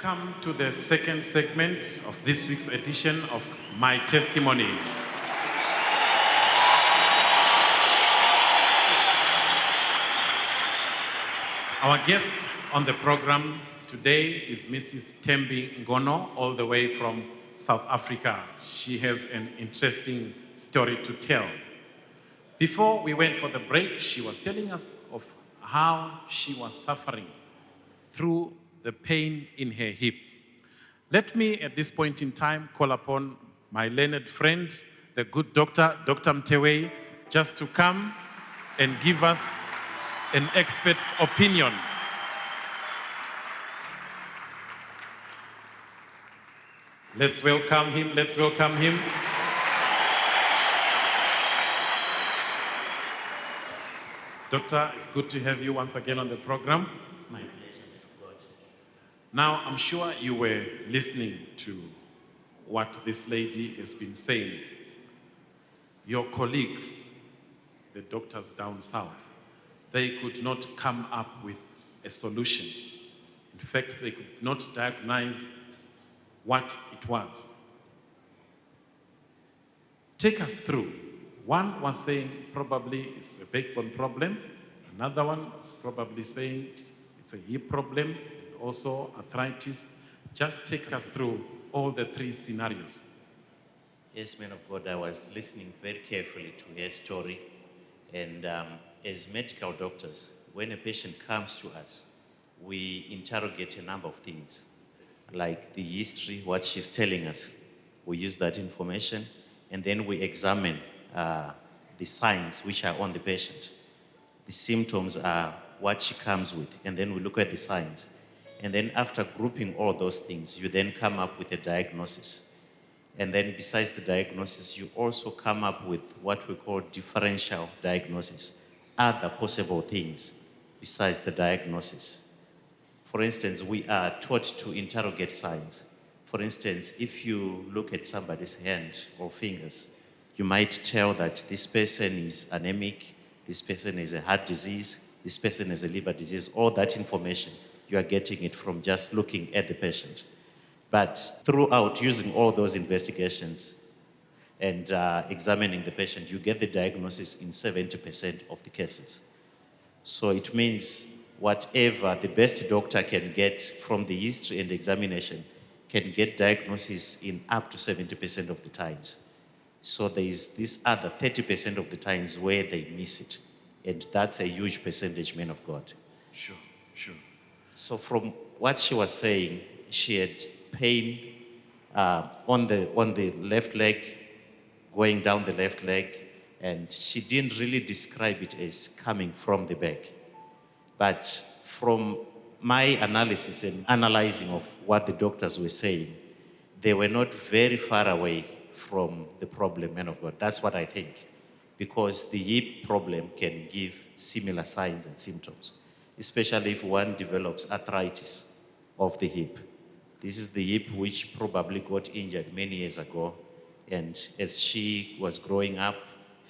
Welcome to the second segment of this week's edition of My Testimony. Our guest on the program today is Mrs. Thembi Ngono, all the way from South Africa. She has an interesting story to tell. Before we went for the break, she was telling us of how she was suffering through the pain in her hip. Let me, at this point in time, call upon my learned friend, the good doctor, Dr. Mtewe, just to come and give us an expert's opinion. Let's welcome him. Let's welcome him. Doctor, it's good to have you once again on the program. It's my pleasure. Now, I'm sure you were listening to what this lady has been saying. Your colleagues, the doctors down south, they could not come up with a solution. In fact, they could not diagnose what it was. Take us through. One was saying probably it's a backbone problem. Another one was probably saying it's a hip problem. Also arthritis. Just take us through all the three scenarios. Yes, man of God, I was listening very carefully to her story. And as medical doctors, when a patient comes to us, we interrogate a number of things, like the history, what she's telling us. We use that information, and then we examine the signs which are on the patient. The symptoms are what she comes with, and then we look at the signs. And then after grouping all those things, you then come up with a diagnosis. And then besides the diagnosis, you also come up with what we call differential diagnosis, other possible things besides the diagnosis. For instance, we are taught to interrogate signs. For instance, if you look at somebody's hand or fingers, you might tell that this person is anemic, this person is a heart disease, this person is a liver disease. All that information, you are getting it from just looking at the patient. But throughout using all those investigations and examining the patient, you get the diagnosis in 70% of the cases. So it means whatever the best doctor can get from the history and examination can get diagnosis in up to 70% of the times. So there is this other 30% of the times where they miss it. And that's a huge percentage, man of God. Sure. So from what she was saying, she had pain on the left leg, going down the left leg, and she didn't really describe it as coming from the back. But from my analysis and analyzing of what the doctors were saying, they were not very far away from the problem, man of God. That's what I think. Because the hip problem can give similar signs and symptoms, especially if one develops arthritis of the hip. This is the hip which probably got injured many years ago. And as she was growing up,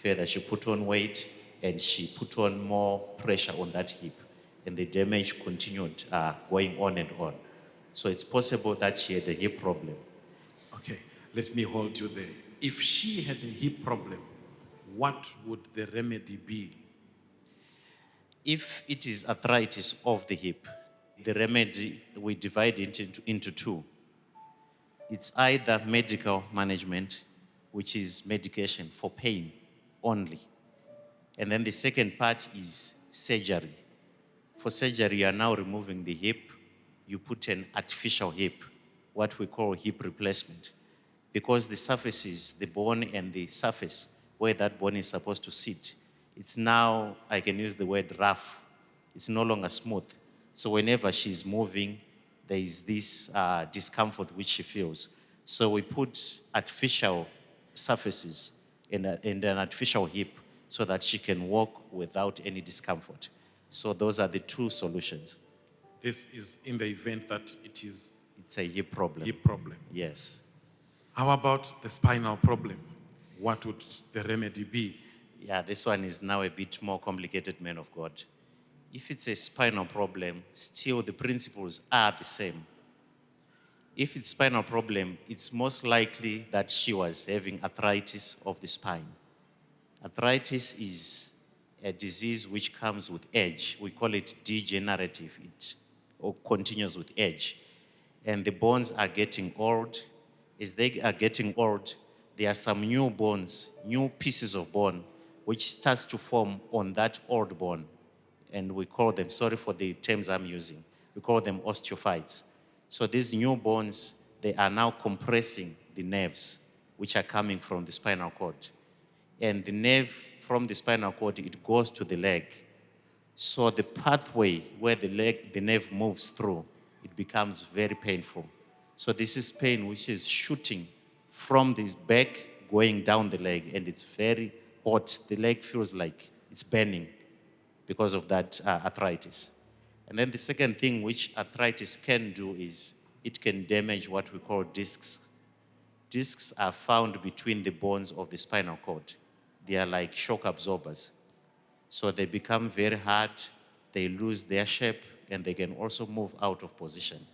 further she put on weight and she put on more pressure on that hip. And the damage continued going on and on. So it's possible that she had a hip problem. Okay, let me hold you there. If she had a hip problem, what would the remedy be? If it is arthritis of the hip, the remedy, we divide it into two. It's either medical management, which is medication for pain only. And then the second part is surgery. For surgery, you are now removing the hip. You put an artificial hip, what we call hip replacement. Because the surfaces, the bone and the surface where that bone is supposed to sit, it's now, I can use the word rough. It's no longer smooth. So whenever she's moving, there is this discomfort which she feels. So we put artificial surfaces and an artificial hip so that she can walk without any discomfort. So those are the two solutions. This is in the event that it's a hip problem. Hip problem. Yes. How about the spinal problem? What would the remedy be? Yeah, this one is now a bit more complicated, man of God. If it's a spinal problem, still the principles are the same. If it's spinal problem, it's most likely that she was having arthritis of the spine. Arthritis is a disease which comes with age. We call it degenerative. It or continues with age. And the bones are getting old. As they are getting old, there are some new bones, new pieces of bone, which starts to form on that old bone. And we call them, sorry for the terms I'm using, we call them osteophytes. So these new bones, they are now compressing the nerves, which are coming from the spinal cord. And the nerve from the spinal cord, it goes to the leg. So the pathway where the nerve moves through, it becomes very painful. So this is pain which is shooting from the back, going down the leg, and it's very hot. The leg feels like it's burning because of that arthritis. And then the second thing which arthritis can do is it can damage what we call discs. Discs are found between the bones of the spinal cord. They are like shock absorbers. So they become very hard, they lose their shape, and they can also move out of position,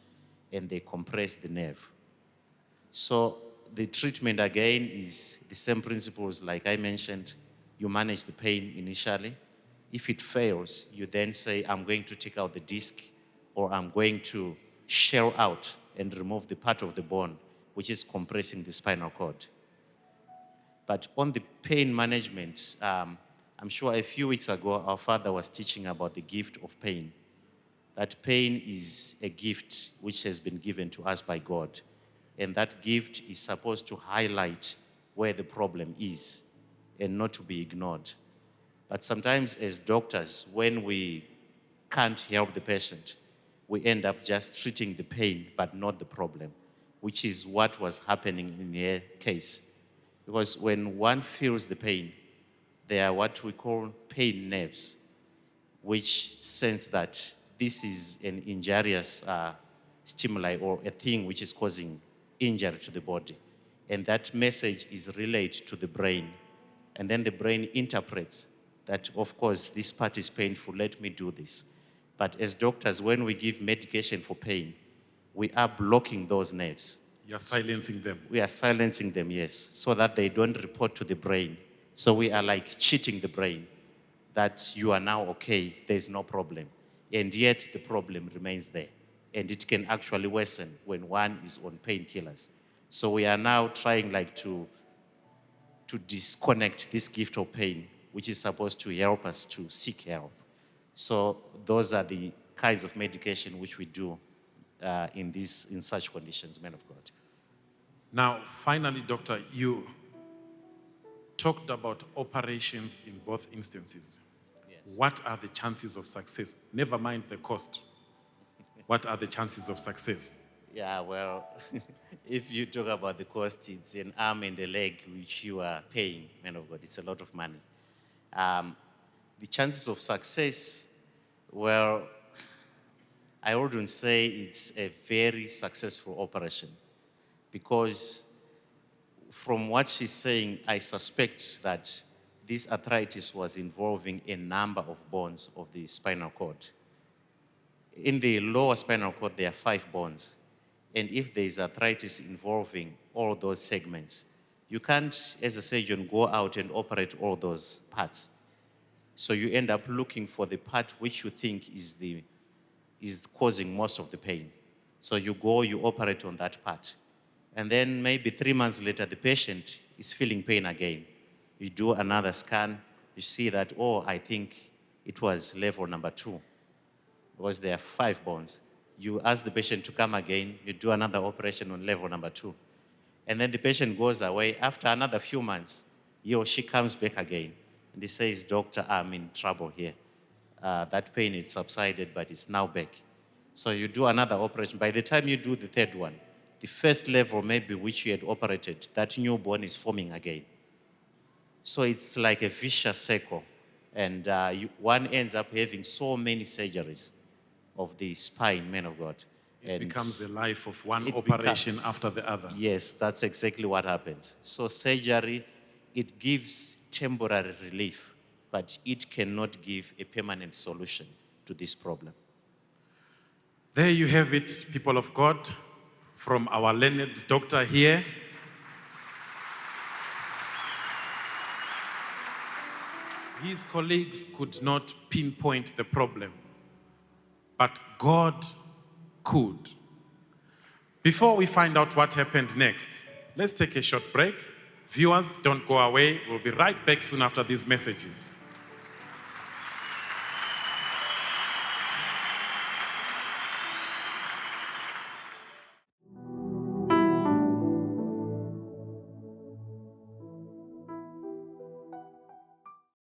and they compress the nerve. So the treatment again is the same principles like I mentioned. You manage the pain initially. If it fails, you then say, I'm going to take out the disc, or I'm going to shear out and remove the part of the bone which is compressing the spinal cord. But on the pain management, I'm sure a few weeks ago, our father was teaching about the gift of pain. That pain is a gift which has been given to us by God. And that gift is supposed to highlight where the problem is and not to be ignored. But sometimes as doctors, when we can't help the patient, we end up just treating the pain but not the problem, which is what was happening in her case. Because when one feels the pain, there are what we call pain nerves, which sense that this is an injurious stimuli or a thing which is causing injury to the body. And that message is relayed to the brain. And then the brain interprets that, of course, this part is painful, let me do this. But as doctors, when we give medication for pain, we are blocking those nerves. You're silencing them. We are silencing them, yes, so that they don't report to the brain. So we are like cheating the brain that you are now okay, there's no problem. And yet the problem remains there. And it can actually worsen when one is on painkillers. So we are now trying like to disconnect this gift of pain, which is supposed to help us to seek help. So those are the kinds of medication which we do in such conditions, men of God. Now, finally, doctor, you talked about operations in both instances. Yes. What are the chances of success? Never mind the cost. What are the chances of success? Yeah, well, if you talk about the cost, it's an arm and a leg which you are paying, man of God. It's a lot of money. The chances of success, well, I wouldn't say it's a very successful operation, because from what she's saying, I suspect that this arthritis was involving a number of bones of the spinal cord. In the lower spinal cord, there are 5 bones. And if there is arthritis involving all those segments, you can't, as a surgeon, go out and operate all those parts. So you end up looking for the part which you think is causing most of the pain. So you go, you operate on that part. And then maybe 3 months later, the patient is feeling pain again. You do another scan, you see that, oh, I think it was level number 2, because there are 5 bones. You ask the patient to come again, you do another operation on level number 2. And then the patient goes away. After another few months, he or she comes back again. And he says, doctor, I'm in trouble here. That pain is subsided, but it's now back. So you do another operation. By the time you do the 3rd one, the first level maybe which you had operated, that new bone is forming again. So it's like a vicious circle. And one ends up having so many surgeries of the spine, man of God. It becomes a life of one operation after the other. Yes, that's exactly what happens. So surgery, it gives temporary relief, but it cannot give a permanent solution to this problem. There you have it, people of God. from our learned doctor here. His colleagues could not pinpoint the problem, but God could. Before we find out what happened next, let's take a short break. Viewers, don't go away. We'll be right back soon after these messages.